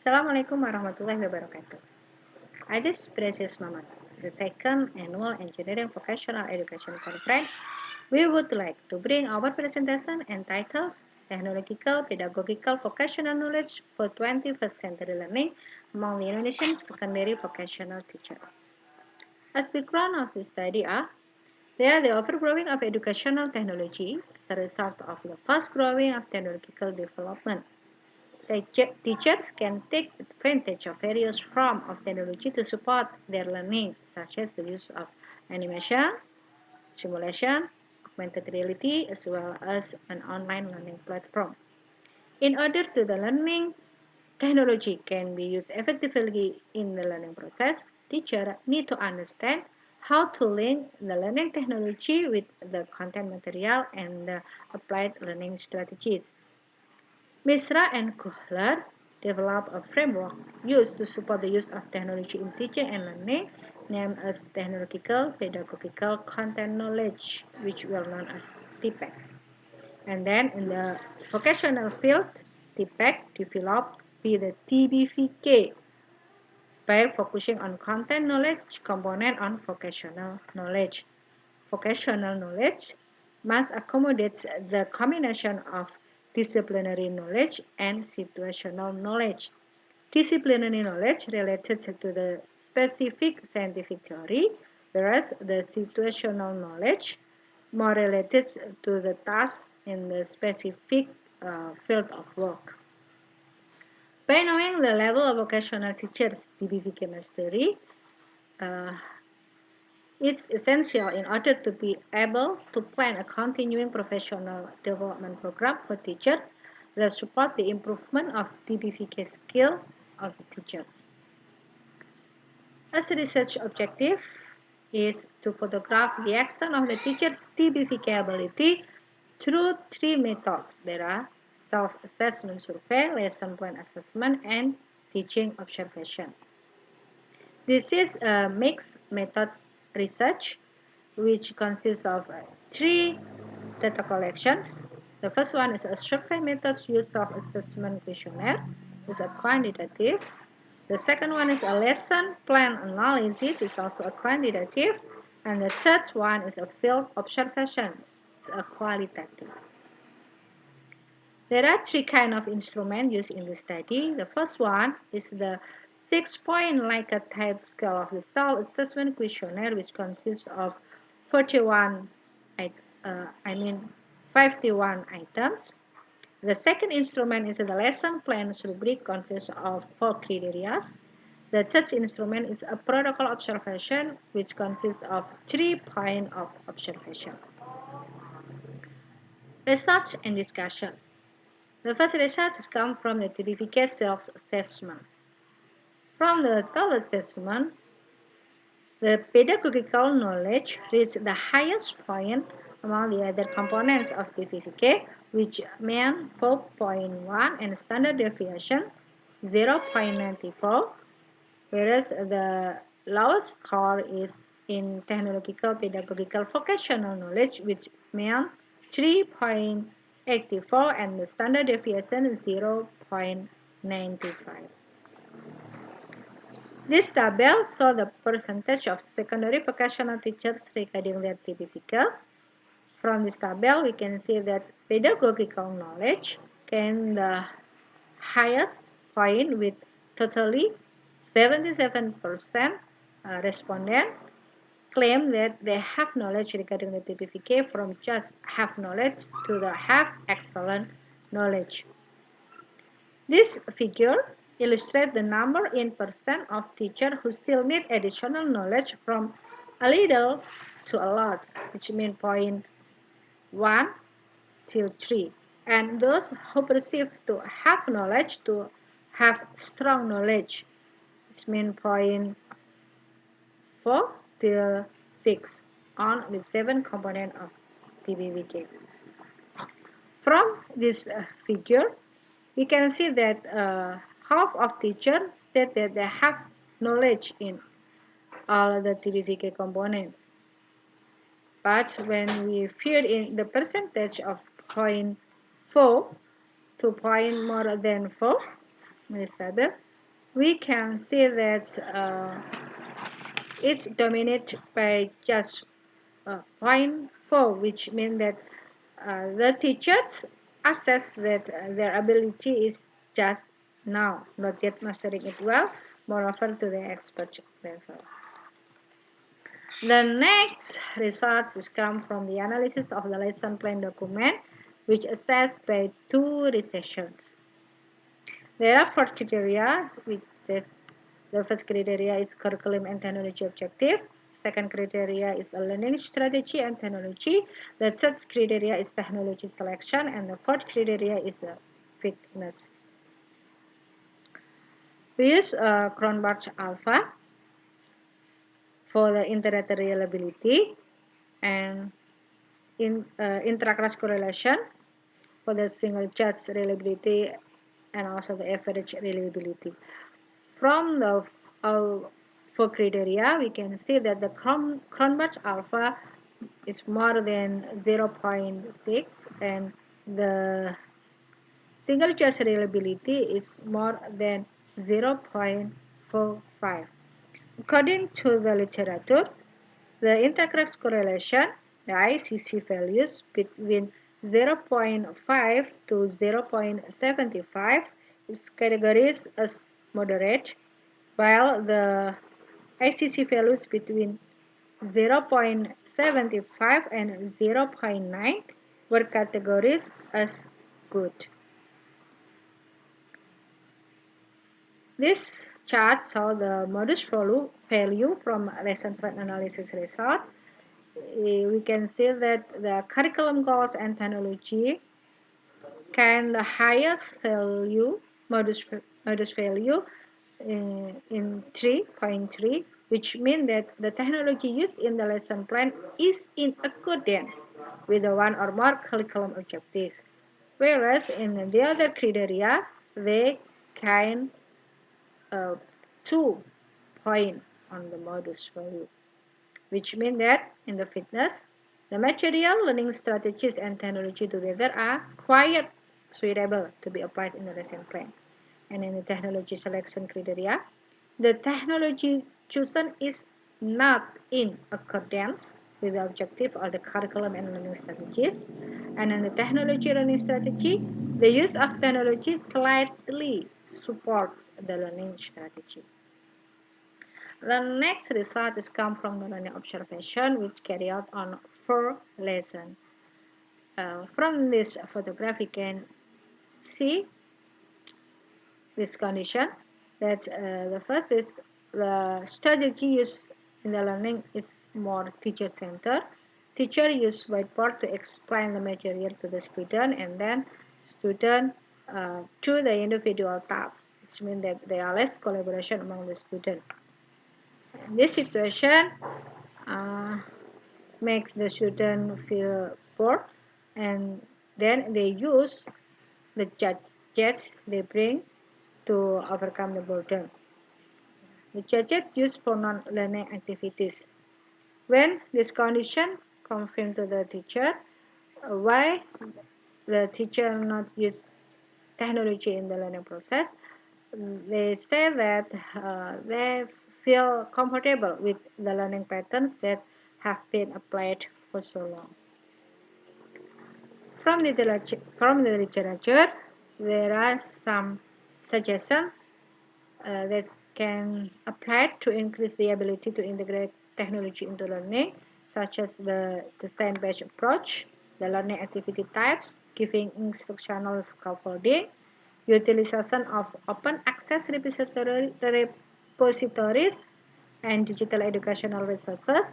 Assalamualaikum warahmatullahi wabarakatuh. At this precious moment, the second annual Engineering Vocational Education Conference, we would like to bring our presentation entitled Technological Pedagogical Vocational Knowledge for 21st Century Learning among the Indonesian Secondary Vocational Teachers. As background of this study they are the overgrowing of educational technology as a result of the fast growing of technological development. Teachers can take advantage of various forms of technology to support their learning, such as the use of animation, simulation, augmented reality, as well as an online learning platform. In order to the learning technology can be used effectively in the learning process, teachers need to understand how to link the learning technology with the content material and the applied learning strategies. Misra and Kohler developed a framework used to support the use of technology in teaching and learning, named as Technological Pedagogical Content Knowledge, which we are known as TPEC. And then in the vocational field, TPEC developed with the TBVK by focusing on content knowledge component on vocational knowledge. Vocational knowledge must accommodate the combination of disciplinary knowledge and situational knowledge. Disciplinary knowledge related to the specific scientific theory, whereas the situational knowledge more related to the task in the specific field of work. By knowing the level of vocational teachers DBVK mastery, uh, it's essential in order to be able to plan a continuing professional development program for teachers that support the improvement of DBVK skill of the teachers. As a research objective is to photograph the extent of the teacher's DBVK ability through three methods. There are self-assessment survey, lesson plan assessment, and teaching observation. This is a mixed method research which consists of three data collections. The first one is a survey method use self-assessment questionnaire, it's a quantitative. The second one is a lesson plan analysis, it's also a quantitative. And the third one is a field observations, it's a qualitative. There are three kinds of instruments used in this study. The first one is the 6-point Likert type scale of the self-assessment questionnaire, which consists of 51 51 items. The second instrument is the lesson plan rubric, consists of 4 criteria. The third instrument is a protocol observation, which consists of 3 points of observation. Research and discussion. The first research comes from the certificate self-assessment. From the self-assessment, the pedagogical knowledge reached the highest point among the other components of PPVK, which mean 4.1 and standard deviation 0.94, whereas the lowest score is in technological pedagogical vocational knowledge, which mean 3.84 and the standard deviation is 0.95. This table shows the percentage of secondary vocational teachers regarding their TPVK. From this table, we can see that pedagogical knowledge gained the highest point with totally 77% respondent claim that they have knowledge regarding the TPVK from just have knowledge to the have excellent knowledge. This figure illustrates the number in percent of teachers who still need additional knowledge from a little to a lot, which means 0.1 till 3, and those who perceive to have knowledge to have strong knowledge, which means 0.4 till 6 on with 7 components of TBVK. From this figure, we can see that half of teachers state that they have knowledge in all the TBVK components. But when we fill in the percentage of 0.4 to point more than 4 in this table, we can see that it's dominated by just 0.4, which means that the teachers assess that their ability is just now, not yet mastering it well, moreover to the expert level. The next results come from the analysis of the lesson plan document, which assessed by two recessions. There are four criteria, which says the first criteria is curriculum and technology objective. Second criteria is a learning strategy and technology. The third criteria is technology selection, and the fourth criteria is the fitness. We use Cronbach Alpha for the internet reliability and intra-class correlation for the single judge reliability and also the average reliability. From the four criteria, we can see that the Cronbach alpha is more than 0.6 and the single judge reliability is more than 0.45. According to the literature, the interclass correlation, the ICC values between 0.5 to 0.75 is categorized as moderate, while the ICC values between 0.75 and 0.9 were categorized as good. This chart shows the modus value from lesson plan analysis result. We can see that the curriculum goals and technology can the highest value modus value in 3.3, which means that the technology used in the lesson plan is in accordance with the one or more curriculum objectives, whereas in the other criteria they can 2 point on the modus value, which means that in the fitness, the material, learning strategies, and technology together are quite suitable to be applied in the lesson plan. And in the technology selection criteria, the technology chosen is not in accordance with the objective of the curriculum and learning strategies. And in the technology learning strategy, the use of technology slightly supports the learning strategy. The next result is come from the learning observation, which carry out on 4 lessons. From this photograph, we can see this condition that the first is the strategy used in the learning is more teacher-centered. Teacher use whiteboard to explain the material to the student, and then student do the individual tasks, which means that there are less collaboration among the students. This situation makes the student feel bored, and then they use the gadgets they bring to overcome the boredom. The gadget used for non-learning activities. When this condition confirmed to the teacher, why the teacher not use technology in the learning process, they say that they feel comfortable with the learning patterns that have been applied for so long. From the literature, there are some suggestions that can apply to increase the ability to integrate technology into learning, such as the design-based approach, the learning activity types, giving instructional scaffolding, utilization of open access repositories and digital educational resources,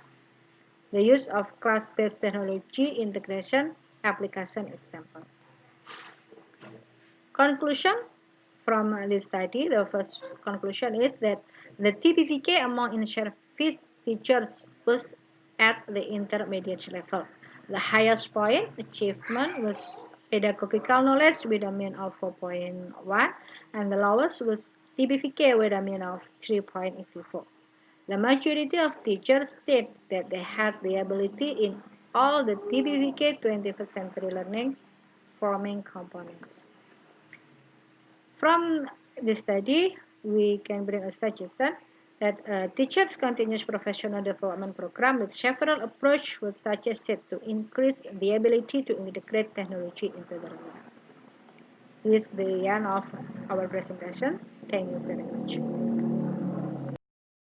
the use of class-based technology integration application example. Conclusion from this study, the first conclusion is that the TPVK among in-service teachers was at the intermediate level. The highest point achievement was pedagogical knowledge with a mean of 4.1, and the lowest was TPVK with a mean of 3.84. The majority of teachers state that they had the ability in all the TPVK 21st century learning forming components. From this study, we can bring a suggestion that a teacher's continuous professional development program with several approaches was suggested to increase the ability to integrate technology into the learning. This is the end of our presentation. Thank you very much.